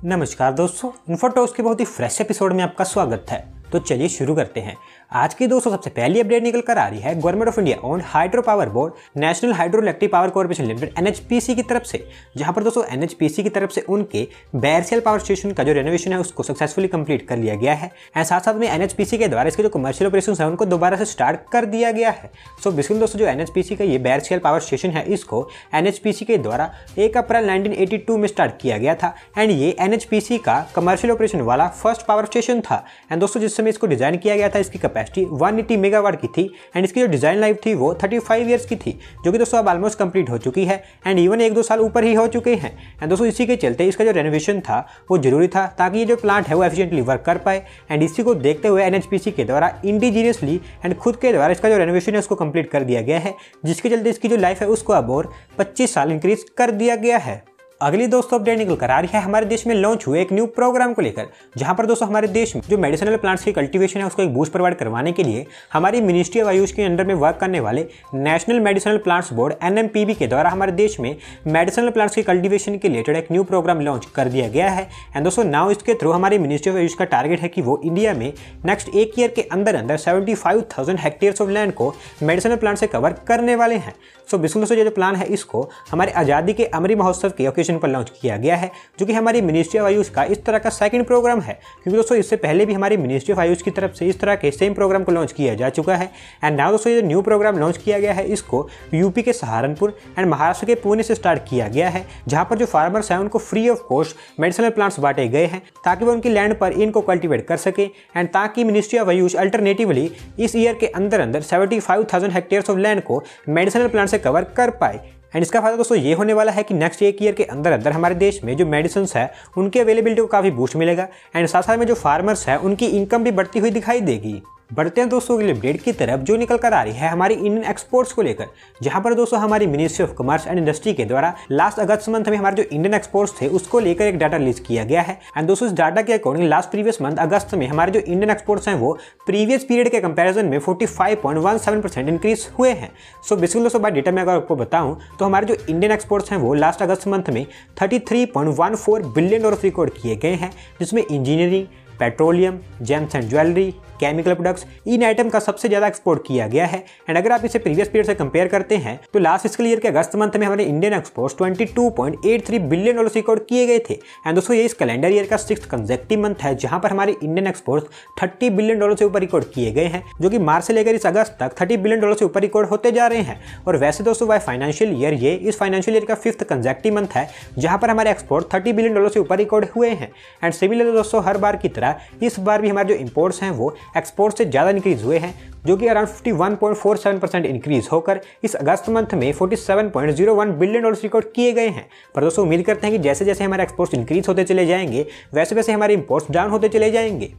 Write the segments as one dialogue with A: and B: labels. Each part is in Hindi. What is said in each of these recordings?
A: नमस्कार दोस्तों, इन्फोटॉक्स के बहुत ही फ्रेश एपिसोड में आपका स्वागत है। तो चलिए शुरू करते हैं। आज की दोस्तों सबसे पहली अपडेट निकल कर आ रही है government of India own hydro power board national hydro electric power corporation limited NHPC की तरफ से, जहां पर दोस्तों NHPC की तरफ से उनके बैरसियल पावर स्टेशन का जो रेनोवेशन है उसको सक्सेसफुली कंप्लीट कर लिया गया है। एंड साथ साथ में NHPC के द्वारा इसके जो कमर्शियल ऑपरेशन है उनको दोबारा से स्टार्ट कर दिया गया है। सो बेसिकली दोस्तों जो NHPC का ये बैरसियल पावर स्टेशन है इसको NHPC के द्वारा 1 अप्रैल 1982 में स्टार्ट किया गया था। एंड ये NHPC का कमर्शियल ऑपरेशन वाला फर्स्ट पावर स्टेशन था। एंड दोस्तों जिस समय इसको डिजाइन किया गया था इसकी कैपेसिटी 180 मेगावाट की थी। एंड इसकी जो डिजाइन लाइफ थी वो 35 ईयर्स की थी, जो कि दोस्तों अब ऑलमोस्ट कंप्लीट हो चुकी है। एंड इवन 1-2 साल ऊपर ही हो चुके हैं। एंड दोस्तों इसी के चलते इसका जो रेनोवेशन था वो जरूरी था ताकि ये जो प्लांट है वो एफिशिएंटली वर्क कर पाए। एंड इसी को देखते हुए NHPC के द्वारा इंडिजीनियसली एंड खुद के द्वारा इसका जो रेनोवेशन है उसको कंप्लीट कर दिया गया है, जिसके चलते इसकी जो लाइफ है उसको अब और 25 साल इंक्रीज कर दिया गया है। अगली दोस्तों अपडेट निकल कर आ रही है हमारे देश में लॉन्च हुए एक न्यू प्रोग्राम को लेकर, जहां पर दोस्तों हमारे देश में जो मेडिसिनल प्लांट्स की कल्टीवेशन है उसको एक बूस्ट प्रोवाइड करवाने के लिए हमारी मिनिस्ट्री ऑफ आयुष के अंडर में वर्क करने वाले national medicinal plants board NMPB के द्वारा हमारे देश में मेडिसिनल प्लांट्स की कल्टीवेशन के रिलेटेड एक न्यू प्रोग्राम लॉन्च कर दिया गया है। एंड दोस्तों नाउ इसके थ्रू हमारी मिनिस्ट्री ऑफ आयुष का टारगेट है कि वो इंडिया में नेक्स्ट 1 ईयर के अंदर 75,000 हेक्टेयर्स ऑफ लैंड को मेडिसिनल प्लांट से कवर करने वाले हैं। सो बिल्कुल दोस्तों ये जो प्लान है इसको हमारे आज़ादी के अमृत महोत्सव के ओकेजन पर लॉन्च किया गया है, जो कि हमारी मिनिस्ट्री ऑफ आयुष का इस तरह का सेकंड प्रोग्राम है। क्योंकि दोस्तों इससे पहले भी हमारी मिनिस्ट्री ऑफ आयुष की तरफ से इस तरह के सेम प्रोग्राम को लॉन्च किया जा चुका है। एंड नाउ दोस्तों ये न्यू प्रोग्राम लॉन्च किया गया है इसको यूपी के सहारनपुर एंड महाराष्ट्र के पुणे से स्टार्ट किया गया है, जहाँ पर जो फार्मर्स हैं उनको free of cost medicinal plants बांटे गए हैं ताकि वो उनकी लैंड पर इनको कल्टिवेट कर सके। एंड ताकि मिनिस्ट्री ऑफ आयुष अल्टरनेटिवली इस ईयर के अंदर 75,000 हेक्टेयर्स ऑफ लैंड को मेडिसिनल प्लांट से कवर कर पाए। एंड इसका फायदा दोस्तों ये होने वाला है कि नेक्स्ट 1 ईयर के अंदर हमारे देश में जो मेडिसिन है उनकी अवेलेबिलिटी को काफ़ी बूस्ट मिलेगा। एंड साथ साथ में जो फार्मर्स हैं उनकी इनकम भी बढ़ती हुई दिखाई देगी। बढ़ते हैं दोस्तों अगले अपडेट की तरफ, जो निकल कर आ रही है हमारी इंडियन एक्सपोर्ट्स को लेकर, जहां पर दोस्तों हमारी ministry of commerce and industry के द्वारा लास्ट अगस्त मंथ में हमारे जो इंडियन एक्सपोर्ट्स थे उसको लेकर एक डाटा रिलीज किया गया है। एंड दोस्तों इस डाटा के अकॉर्डिंग लास्ट प्रीवियस मंथ अगस्त में हमारे जो इंडियन एक्सपोर्ट्स हैं वो प्रीवियस पीरियड के कंपेरिजन में 45.17% इंक्रीज हुए हैं। सो बेसिकली दोस्तों बाय डेटा में अगर आपको बताऊं तो हमारे जो इंडियन एक्सपोर्ट्स हैं वो लास्ट अगस्त मंथ में $33.14 बिलियन रिकॉर्ड किए गए हैं, जिसमें engineering, petroleum, James and jewellery, chemical products in item का सबसे ज़्यादा एक्सपोर्ट किया गया है। एंड अगर आप इसे प्रीवियस पीरियड से कंपेयर करते हैं तो लास्ट फिस्कल ईयर के अगस्त मंथ में हमारे इंडियन एक्सपोर्ट्स $22.83 बिलियन रिकॉर्ड किए गए थे। एंड दोस्तों ये इस कैलेंडर ईयर का 6th कंसेक्यूटिव मंथ है जहां पर हमारे इंडियन एक्सपोर्ट्स $30 बिलियन से ऊपर रिकॉर्ड किए गए हैं, जो कि मार्च से लेकर इस अगस्त तक $30 बिलियन से ऊपर रिकॉर्ड होते जा रहे हैं। और वैसे दोस्तों वाई फाइनेंशियल ईयर ये इस फाइनेंशियल ईयर का 5th कंसेक्यूटिव मंथ है जहां पर हमारे एक्सपोर्ट $30 बिलियन से ऊपर रिकॉर्ड हुए हैं। एंड सिमिलरली दोस्तों हर बार की तरह इस बार भी हमारे जो इंपोर्ट्स हैं वो एक्सपोर्ट से ज़्यादा इंक्रीज हुए हैं, जो कि अराउंड 51.47% इंक्रीज होकर इस अगस्त मंथ में $47.01 बिलियन रिकॉर्ड किए गए हैं। पर दोस्तों उम्मीद करते हैं कि जैसे जैसे हमारे एक्सपोर्ट्स इंक्रीज होते चले जाएंगे वैसे वैसे हमारे इंपोर्ट्स डाउन होते चले जाएंगे।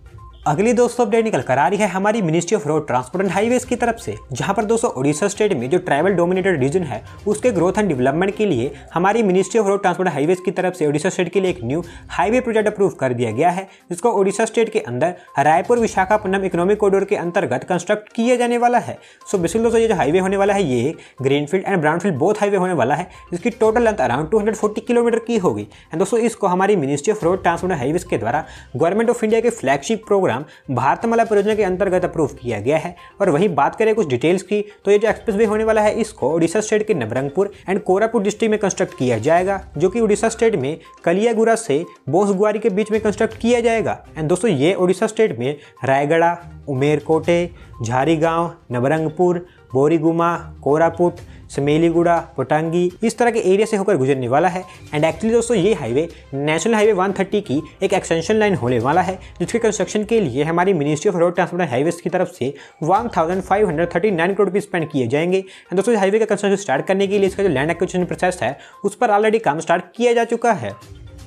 A: अगली दोस्तों अपडेट निकल कर आ रही है हमारी ministry of road transport and highways की तरफ से, जहां पर दोस्तों ओडिशा स्टेट में जो ट्राइबल डोमिनेटेड रीजन है उसके ग्रोथ एंड डेवलपमेंट के लिए हमारी ministry of road transport and highways की तरफ से ओडिशा स्टेट के लिए एक न्यू हाईवे प्रोजेक्ट अप्रूव कर दिया गया है, जिसको ओडिशा स्टेट के अंदर रायपुर विशाखापट्टनम इकोनॉमिक कॉरिडोर के अंतर्गत कंस्ट्रक्ट किया जाने वाला है। सो बेसिकली दोस्तों ये जो हाईवे होने वाला है ये greenfield and brownfield both highway होने वाला है, जिसकी टोटल लेंथ अराउंड 240 किलोमीटर की होगी। एंड दोस्तों इसको हमारी ministry of road transport and highways के द्वारा गवर्नमेंट ऑफ इंडिया के फ्लैगशिप प्रोग्राम भारतमाला परियोजना के अंतर्गत अप्रूव किया गया है। और वहीं बात करें कुछ डिटेल्स की तो ये जो एक्सप्रेसवे होने वाला है इसको ओडिशा स्टेट के नवरंगपुर एंड कोरापुट डिस्ट्रिक्ट में कंस्ट्रक्ट किया जाएगा, जो कि ओडिशा स्टेट में कलियागुड़ा से बोसगुआरी के बीच में कंस्ट्रक्ट किया जाएगा। एंड दोस्तों ये ओडिशा स्टेट में रायगढ़, उमेरकोटे, झारीगांव, नवरंगपुर, बोरीगुमा, कोरापुट, समेलीगुड़ा, पोटांगी इस तरह के एरिया से होकर गुजरने वाला है। एंड एक्चुअली दोस्तों ये हाईवे नेशनल हाईवे 130 की एक एक्सटेंशन लाइन होने वाला है, जिसके कंस्ट्रक्शन के लिए हमारी ministry of road transport and highways की तरफ से 1539 करोड़ रुपये स्पेंड किए जाएंगे। एंड दोस्तों हाईवे का कंस्ट्रक्शन स्टार्ट करने के लिए इसका जो लैंड एक्विजिशन प्रोसेस है उस पर ऑलरेडी काम स्टार्ट किया जा चुका है।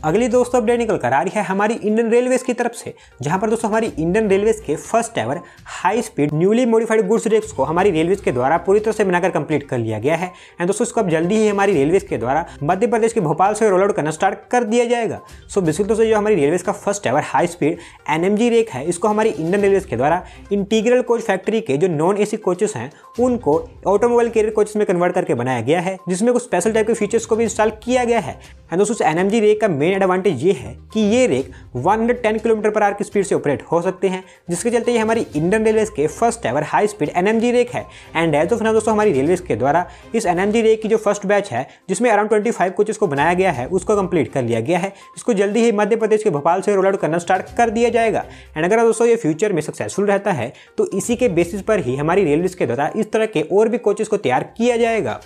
A: अगली दोस्तों अपडेट निकल कर आ रही है हमारी इंडियन रेलवेज की तरफ से, जहां पर दोस्तों हमारी इंडियन रेलवेज के first ever high speed newly modified goods rakes को हमारी रेलवेज के द्वारा पूरी तरह से बनाकर कंप्लीट कर लिया गया है। एंड दोस्तों इसको अब जल्दी ही हमारी रेलवेज के द्वारा मध्य प्रदेश के भोपाल से रोल आउट करना स्टार्ट कर दिया जाएगा। सो बेसिकली दोस्तों जो हमारी रेलवेज का first ever high speed NMG rake है इसको हमारी इंडियन रेलवेज के द्वारा इंटीग्रल कोच फैक्ट्री के जो नॉन AC कोचेस हैं उनको ऑटोमोबाइल कैरियर कोचेस में कन्वर्ट करके बनाया गया है, जिसमें कुछ स्पेशल टाइप के फीचर्स को भी इंस्टॉल किया गया है। एंड दोस्तों NMG रेक का मेन मेन एडवांटेज ये है कि ये रेक 110 km/h की स्पीड से ऑपरेट हो सकते हैं, जिसके चलते ये हमारी इंडियन रेलवेज के first ever high speed NMG rake है। एंड एज ऑफ नाउ दोस्तों हमारी रेलवेज के द्वारा इस NMG रेक की जो फर्स्ट बैच है, जिसमें अराउंड 25 कोचेस को बनाया गया है, उसको कंप्लीट कर लिया गया है, जिसको जल्दी ही मध्य प्रदेश के भोपाल से रोल आउट करना स्टार्ट कर दिया जाएगा। एंड अगर दोस्तों ये फ्यूचर में सक्सेसफुल रहता है तो इसी के बेसिस पर ही हमारी रेलवेज के द्वारा इस तरह के और भी कोचेस को तैयार किया जाएगा।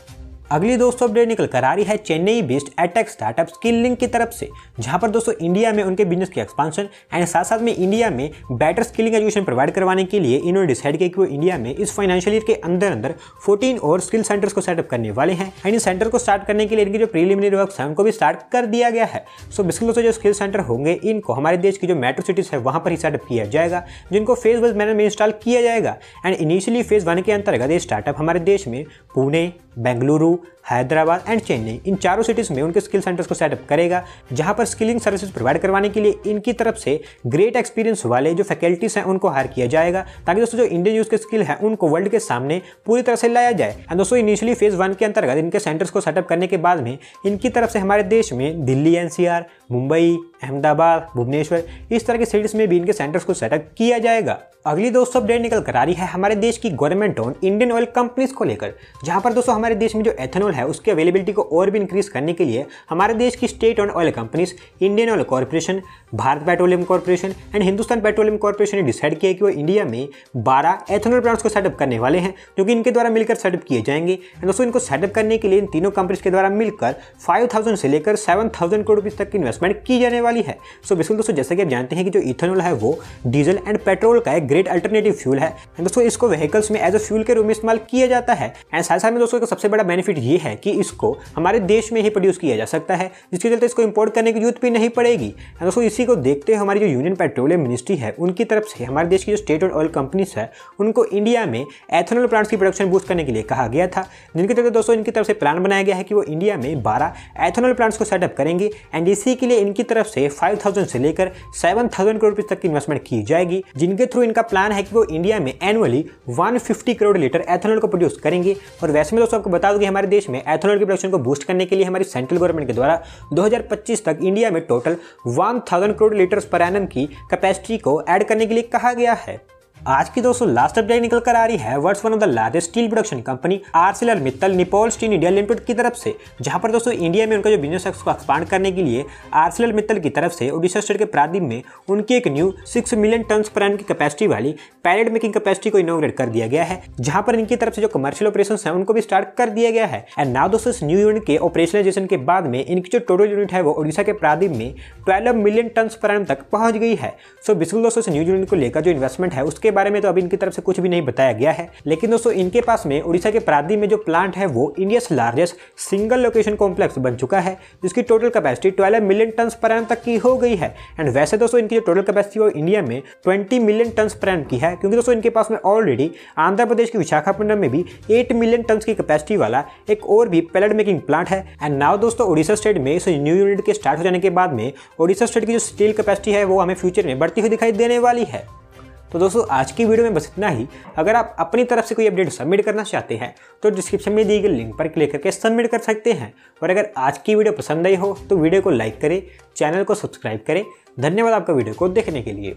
A: अगली दोस्तों अपडेट निकल कर आ रही है Chennai based edtech startup skilling की तरफ से, जहां पर दोस्तों इंडिया में उनके बिजनेस की एक्सपांशन एंड साथ साथ में इंडिया में बेटर स्किलिंग एजुकेशन प्रोवाइड करवाने के लिए इन्होंने डिसाइड किया कि वो इंडिया में इस फाइनेंशियल ईयर के अंदर 14 और स्किल सेंटर्स को सेटअप करने वाले हैं। एंड इन सेंटर को स्टार्ट करने के लिए इनकी जो प्रीलिमिनरी वर्क है उनको भी स्टार्ट कर दिया गया है। सो बेसिकली दोस्तों जो स्किल सेंटर होंगे इनको हमारे देश की जो मेट्रो सिटीज है वहां पर ही सेटअप किया जाएगा, जिनको फेज वाइज मैनर में इंस्टॉल किया जाएगा। एंड इनिशियली फेज 1 के अंतर्गत ये स्टार्टअप हमारे देश में पुणे, बेंगलुरु, हैदराबाद एंड चेन्नई इन चारों सिटीज में उनके स्किल सेंटर्स को सेटअप करेगा, जहां पर स्किलिंग सर्विसेज प्रोवाइड करवाने के लिए इनकी तरफ से ग्रेट एक्सपीरियंस वाले जो फैकल्टीज हैं उनको हायर किया जाएगा, ताकि दोस्तों जो इंडियन यूज के स्किल है उनको वर्ल्ड के सामने पूरी तरह से लाया जाए। एंड दोस्तों इनिशियली फेज 1 के अंतर्गत इनके सेंटर्स को सेटअप करने के बाद में इनकी तरफ से हमारे देश में दिल्ली NCR, मुंबई, अहमदाबाद, भुवनेश्वर इस तरह के सिटीज में भी इनके सेंटर्स को सेटअप किया जाएगा। अगली दोस्तों अपडेट निकल कर आ रही है हमारे देश की government own Indian oil companies को लेकर, जहां पर दोस्तों हमारे देश में जो एथेनॉल है उसकी अवेलेबिलिटी को और भी इंक्रीज करने के लिए हमारे देश की state own oil companies Indian oil corporation, Bharat petroleum corporation and Hindustan petroleum corporation ने डिसाइड किया कि वो इंडिया में 12 एथेनॉल प्लांट्स को सेटअप करने वाले हैं, जो कि इनके द्वारा मिलकर सेटअप किए जाएंगे। एंड दोस्तों इनको सेटअप करने के लिए इन तीनों कंपनीज के द्वारा मिलकर 5000 से लेकर 7000 करोड़ रुपये तक की इन्वेस्टमेंट की जाने वाली है। सो बिल्कुल दोस्तों जैसे कि आप जानते हैं कि जो इथेनॉल है वो डीजल एंड पेट्रोल का एक ग्रेट अल्टरनेटिव फ्यूल है। दोस्तों इसको व्हीकल्स में एज अ फ्यूल के रूप में इस्तेमाल किया जाता है। एंड साथ साथ में दोस्तों का सबसे बड़ा बेनिफिट ये है कि इसको हमारे देश में ही प्रोड्यूस किया जा सकता है, जिसके चलते इसको इंपोर्ट करने की जरूरत भी नहीं पड़ेगी। दोस्तों इसी को देखते हुए हमारी जो यूनियन पेट्रोलियम मिनिस्ट्री है उनकी तरफ से हमारे देश की जो स्टेट ऑयल कंपनीज है उनको इंडिया में एथेनॉल प्लांट्स की प्रोडक्शन बूस्ट करने के लिए कहा गया था, जिनके चलते दोस्तों इनकी तरफ से प्लान बनाया गया है कि वो इंडिया में 12 एथेनॉल प्लांट्स को सेटअप करेंगे। एंड इसी के लिए इनकी तरफ से 5000 से लेकर 7000 करोड़ रुपए तक की इन्वेस्टमेंट की जाएगी, जिनके थ्रू इनका प्लान है कि वो इंडिया में एनुअली 150 करोड़ लीटर एथेनॉल को प्रोड्यूस करेंगे। और वैसे में दोस्तों आपको बता दूं कि हमारे देश में एथेनॉल की प्रोडक्शन को बूस्ट करने के लिए हमारी सेंट्रल गवर्नमेंट के द्वारा 2025 तक इंडिया में टोटल 1000 करोड़ लीटर्स पर एनम की कैपेसिटी को ऐड करने के लिए कहा गया है। आज की दोस्तों लास्ट अपडेट निकल कर आ रही है world's one of the largest steel production company ArcelorMittal Nippon steel India limited की तरफ से, जहां पर दोस्तों इंडिया में उनका जो बिजनेस है उसको एक्सपांड करने के लिए ArcelorMittal की तरफ से ओडिशा स्टेट के प्रादीप में उनकी एक new 6 million tonne per annum की कैपेसिटी वाली पैलेट मेकिंग कैपेसिटी को इनॉग्रेट कर दिया गया है, जहां पर इनकी तरफ से जो कमर्शियल ऑपरेशन है उनको भी स्टार्ट कर दिया गया है। एंड नाउ दोस्तों इस न्यू यूनिट के ऑपरेशनलाइजेशन के बाद में इनकी जो टोटल यूनिट है वो ओडिशा के प्रादीप में 12 मिलियन टन पर एनम तक पहुंच गई है। सो बिल्कुल दोस्तों इस न्यू यूनिट को लेकर जो इन्वेस्टमेंट है उसके बारे में तो अभी इनकी तरफ से कुछ भी नहीं बताया गया है, लेकिन दोस्तों इनके पास में ओडिशा के प्रादीप में जो प्लांट है वो India's largest single location complex बन चुका है, जिसकी total capacity 12 million tonne per annum तक की हो गई है। एंड वैसे दोस्तों इनकी जो टोटल कैपेसिटी वो इंडिया में 20 मिलियन टन पर एनम की है, क्योंकि दोस्तों इनके पास में ऑलरेडी आंध्र प्रदेश की विशाखापट्टनम में भी 8 मिलियन टन की कैपेसिटी वाला एक और भी पैलेट मेकिंग प्लांट है। एंड नाउ दोस्तों ओडिशा स्टेट में इस न्यू यूनिट के स्टार्ट हो जाने के बाद में ओडिशा स्टेट की जो स्टील कैपेसिटी है वो हमें फ्यूचर में बढ़ती हुई दिखाई देने वाली है। तो दोस्तों आज की वीडियो में बस इतना ही। अगर आप अपनी तरफ से कोई अपडेट सबमिट करना चाहते हैं तो डिस्क्रिप्शन में दी गई लिंक पर क्लिक करके सबमिट कर सकते हैं। और अगर आज की वीडियो पसंद आई हो तो वीडियो को लाइक करें, चैनल को सब्सक्राइब करें। धन्यवाद आपका वीडियो को देखने के लिए।